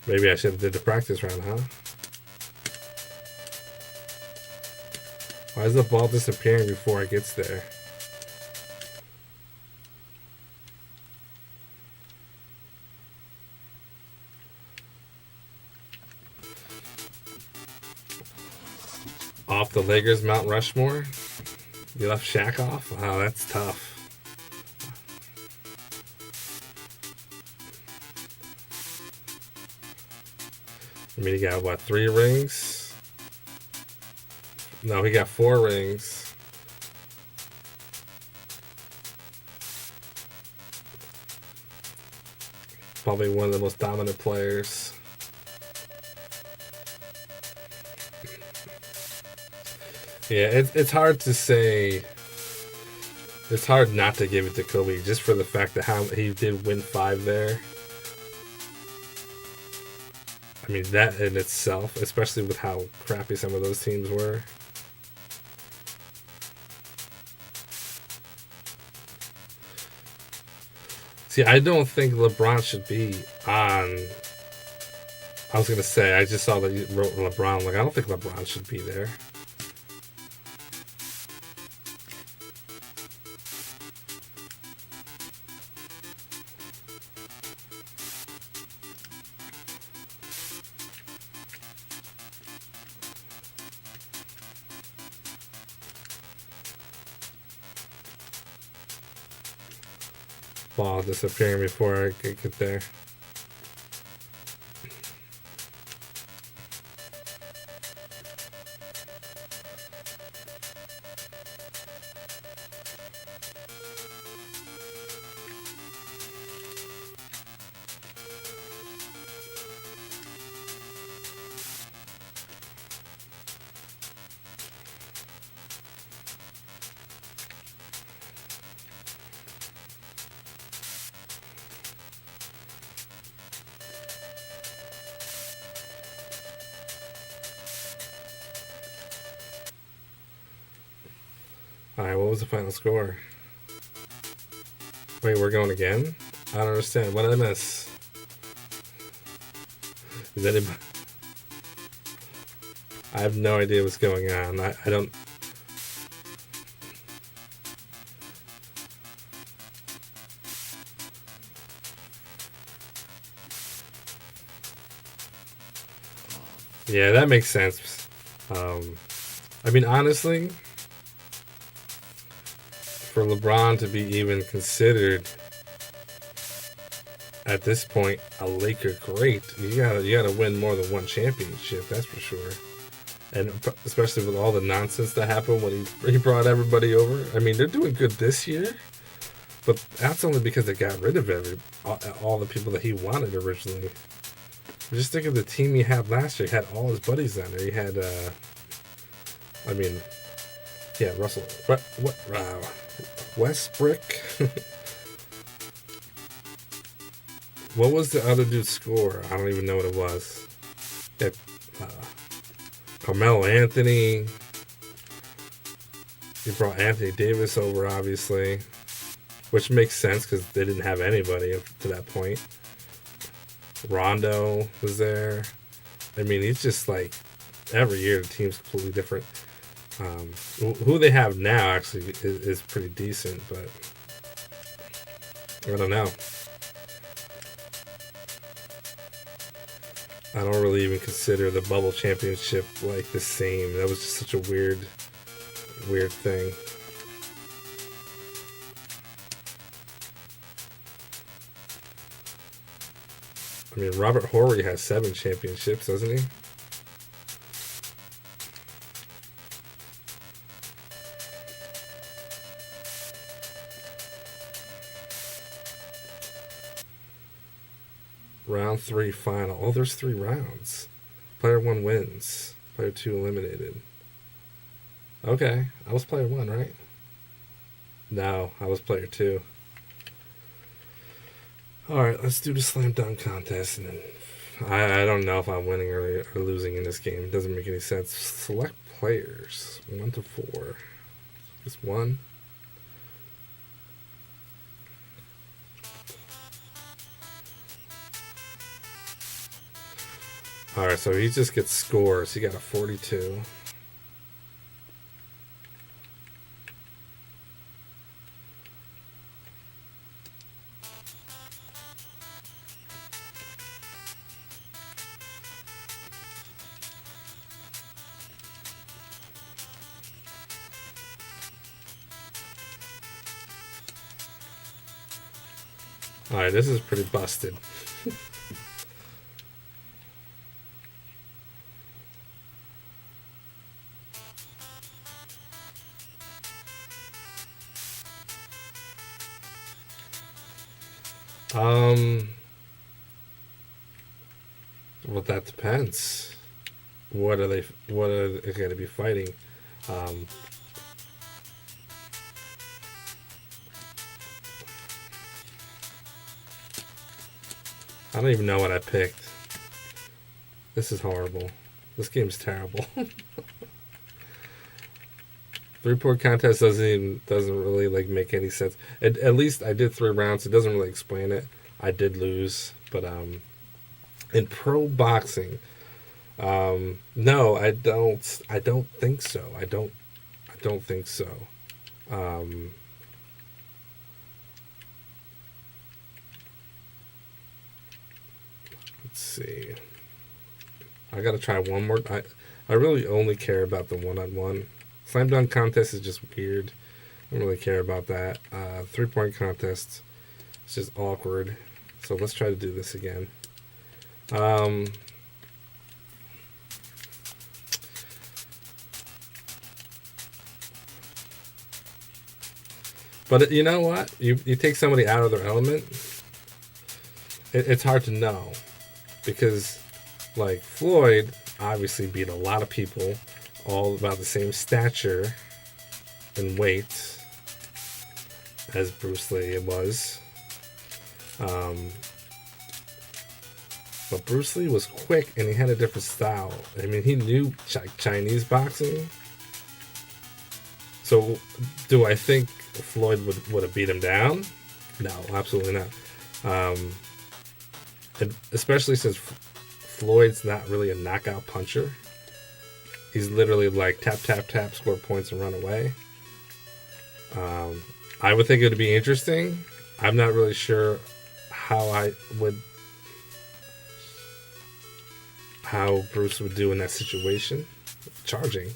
Maybe I should have did the practice round, huh? Why is the ball disappearing before it gets there? Off the Lakers Mount Rushmore? You left Shaq off? Wow, that's tough. I mean, he got, what, 3 rings? No, he got 4 rings. Probably one of the most dominant players. Yeah, it's hard to say. It's hard not to give it to Kobe just for the fact that how he did win 5 there. I mean, that in itself, especially with how crappy some of those teams were. See, I don't think LeBron should be on. I was going to say, I just saw that you wrote LeBron. Like, I don't think LeBron should be there. Ball disappearing before I could get there. All right, what was the final score? Wait, we're going again? I don't understand. What did I miss? Is anybody? I have no idea what's going on. I don't. Yeah, that makes sense. I mean, honestly, for LeBron to be even considered at this point a Laker great, you gotta win more than one championship. That's for sure. And especially with all the nonsense that happened when he brought everybody over. I mean, they're doing good this year, but that's only because they got rid of all the people that he wanted originally. Just think of the team he had last year. He had all his buddies on there. He had, I mean, yeah, Russell, Westbrook. What was the other dude's score? I don't even know what it was. Yeah, Carmelo Anthony. He brought Anthony Davis over, obviously, which makes sense because they didn't have anybody up to that point. Rondo was there. I mean, he's just like every year the team's completely different. Who they have now actually is pretty decent, but I don't know. I don't really even consider the bubble championship like the same. That was just such a weird thing. I mean, Robert Horry has 7 championships, doesn't he? Round 3 final. Oh, there's 3 rounds. Player 1 wins. Player 2 eliminated. Okay, I was player 1, right? No, I was player 2. Alright, let's do the slam dunk contest. And then I don't know if I'm winning or losing in this game. It doesn't make any sense. Select players. 1 to 4. Just 1. Alright, so he just gets scores. He got a 42. Alright, this is pretty busted. Well, that depends. What are they going to be fighting? I don't even know what I picked. This is horrible. This game's terrible. 3-point contest doesn't really like make any sense. At least I did 3 rounds. It doesn't really explain it. I did lose, but in pro boxing, no, I don't think so. I don't think so. Let's see. I gotta try one more. I really only care about the one-on-one. Slam dunk contest is just weird. I don't really care about that. 3-point contest, it's just awkward. So let's try to do this again. But you know what? You take somebody out of their element, it's hard to know. Because, like, Floyd obviously beat a lot of people, all about the same stature and weight as Bruce Lee was. But Bruce Lee was quick and he had a different style. I mean, he knew Chinese boxing. So, do I think Floyd would have beat him down? No, absolutely not. Um, and especially since Floyd's not really a knockout puncher. He's literally like tap, tap, tap, score points and run away. I would think it would be interesting. I'm not really sure how how Bruce would do in that situation. Charging.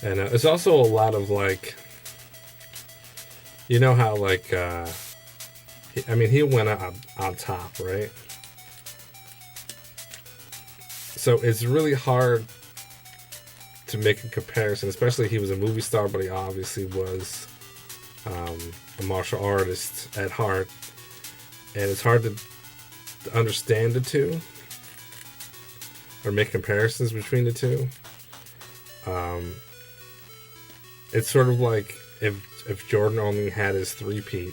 And it's also a lot of like, you know how like, he went on top, right? So it's really hard to make a comparison, especially he was a movie star, but he obviously was a martial artist at heart, and it's hard to understand the two or make comparisons between the two. It's sort of like if Jordan only had his three-peat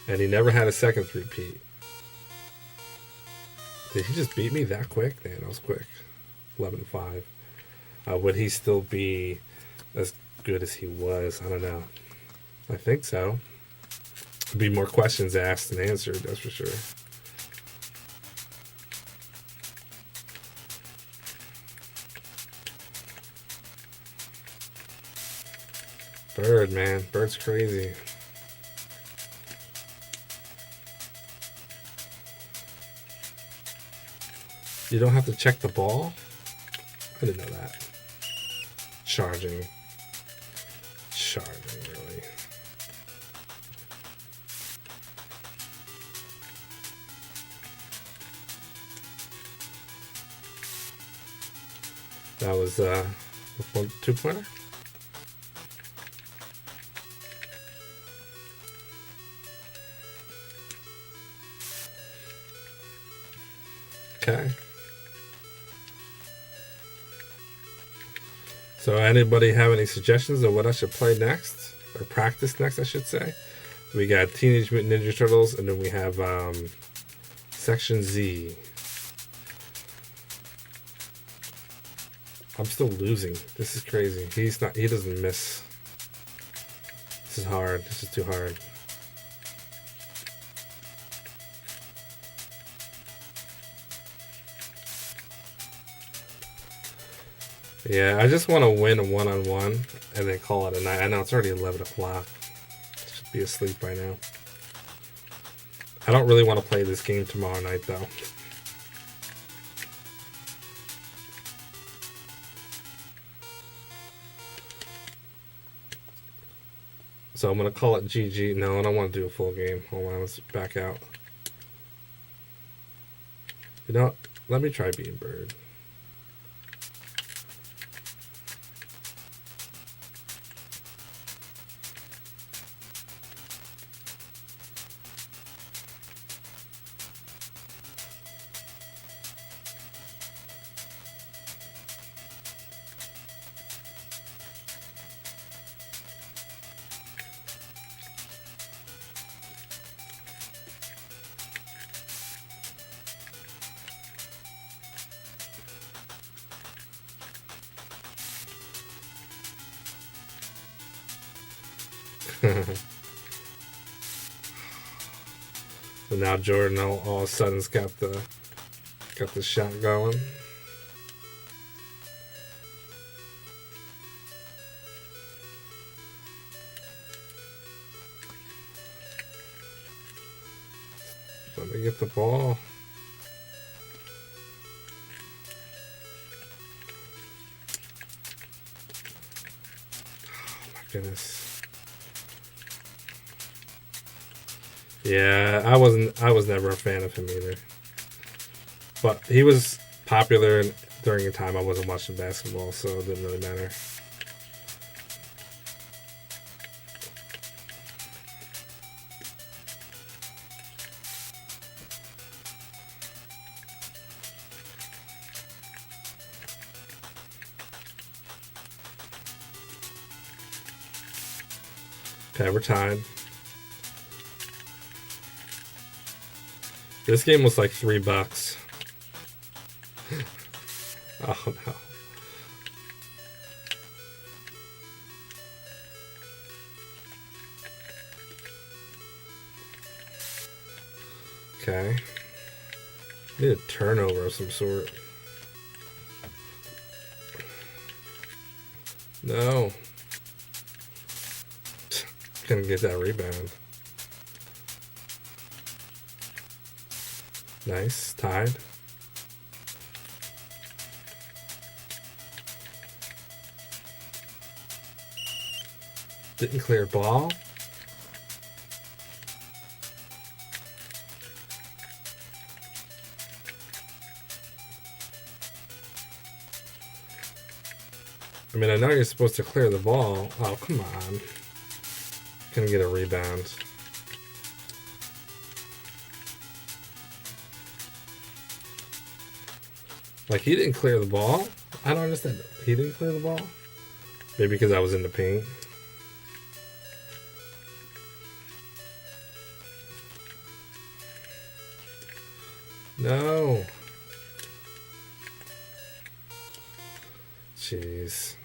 and he never had a second three-peat. Did he just beat me that quick? Man, that was quick. 11-5. Would he still be as good as he was? I don't know. I think so. There'd be more questions asked than answered, that's for sure. Bird, man. Bird's crazy. You don't have to check the ball? I didn't know that. Charging, really. That was a 2-pointer. Okay. So anybody have any suggestions of what I should play next? Or practice next, I should say. We got Teenage Mutant Ninja Turtles, and then we have Section Z. I'm still losing. This is crazy. He doesn't miss. This is hard. This is too hard. Yeah, I just want to win a one-on-one and then call it a night. I know it's already 11 o'clock. I should be asleep by now. I don't really want to play this game tomorrow night, though. So I'm going to call it GG. No, I don't want to do a full game. Hold on, let's back out. You know what? Let me try beating Bird. So now Jordan all of a sudden's got the shot going. Let me get the ball. Oh my goodness. Yeah, I was never a fan of him either. But he was popular during a time I wasn't watching basketball, so it didn't really matter. Okay, we're tied. This game was like $3. Oh no. Okay. Need a turnover of some sort. No. Couldn't get that rebound. Nice. Tied. Didn't clear ball. I mean, I know you're supposed to clear the ball. Oh, come on. Couldn't get a rebound. Like, he didn't clear the ball? I don't understand. He didn't clear the ball? Maybe because I was in the paint. No. Jeez.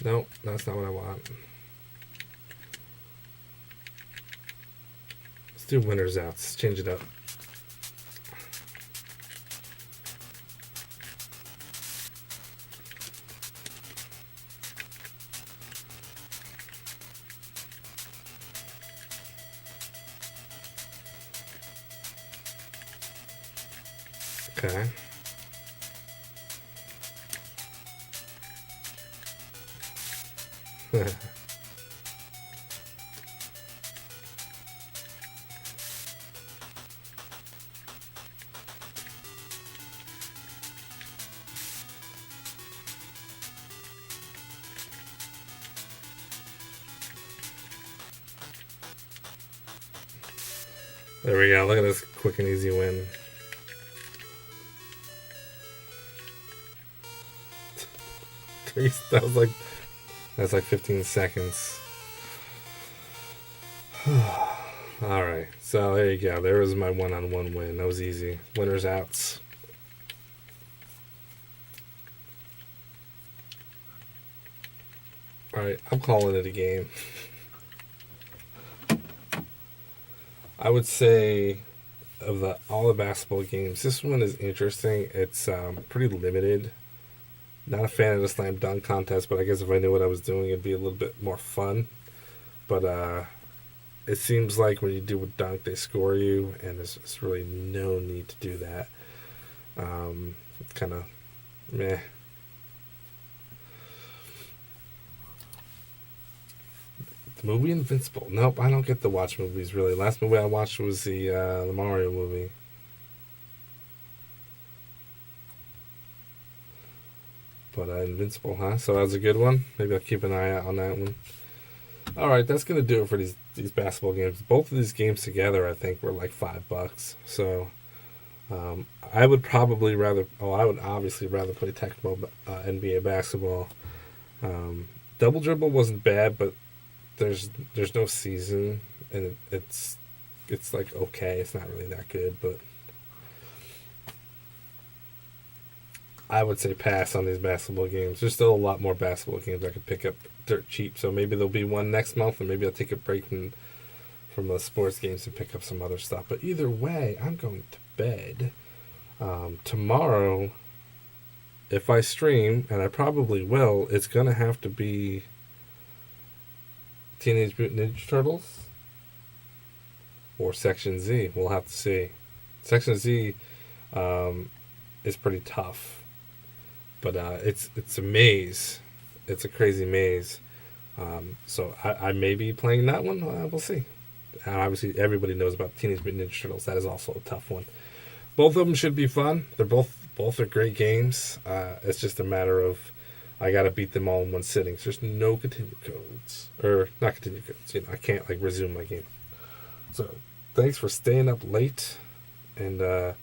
Nope, that's not what I want. Let's do winners outs. Change it up. Okay. There we go. Look at this quick and easy win. That's like 15 seconds. All right. So there you go. There was my one-on-one win. That was easy. Winners outs. All right. I'm calling it a game. I would say of all the basketball games, this one is interesting. It's pretty limited. Not a fan of the slam dunk contest, but I guess if I knew what I was doing, it'd be a little bit more fun. But it seems like when you do a dunk, they score you, and there's really no need to do that. It's kind of meh. The movie Invincible. Nope, I don't get to watch movies, really. Last movie I watched was the Mario movie. But Invincible, huh? So that was a good one. Maybe I'll keep an eye out on that one. Alright, that's going to do it for these basketball games. Both of these games together, I think, were like $5. So I would probably rather... Oh, I would obviously rather play Tecmo NBA basketball. Double Dribble wasn't bad, but there's no season, and it's like okay. It's not really that good, but... I would say pass on these basketball games. There's still a lot more basketball games I could pick up dirt cheap. So maybe there'll be one next month, and maybe I'll take a break from the sports games and pick up some other stuff. But either way, I'm going to bed. Tomorrow, if I stream, and I probably will, it's going to have to be Teenage Mutant Ninja Turtles or Section Z. We'll have to see. Section Z is pretty tough. But it's a maze. It's a crazy maze. So I may be playing that one. We'll see. And obviously, everybody knows about Teenage Mutant Ninja Turtles. That is also a tough one. Both of them should be fun. They're both are great games. It's just a matter of I got to beat them all in one sitting. So there's no continue codes. Or not continue codes. I can't resume my game. So thanks for staying up late. And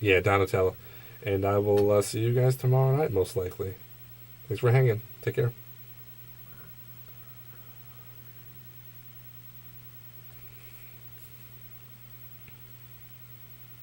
yeah, Donatello. And I will see you guys tomorrow night, most likely. Thanks for hanging. Take care.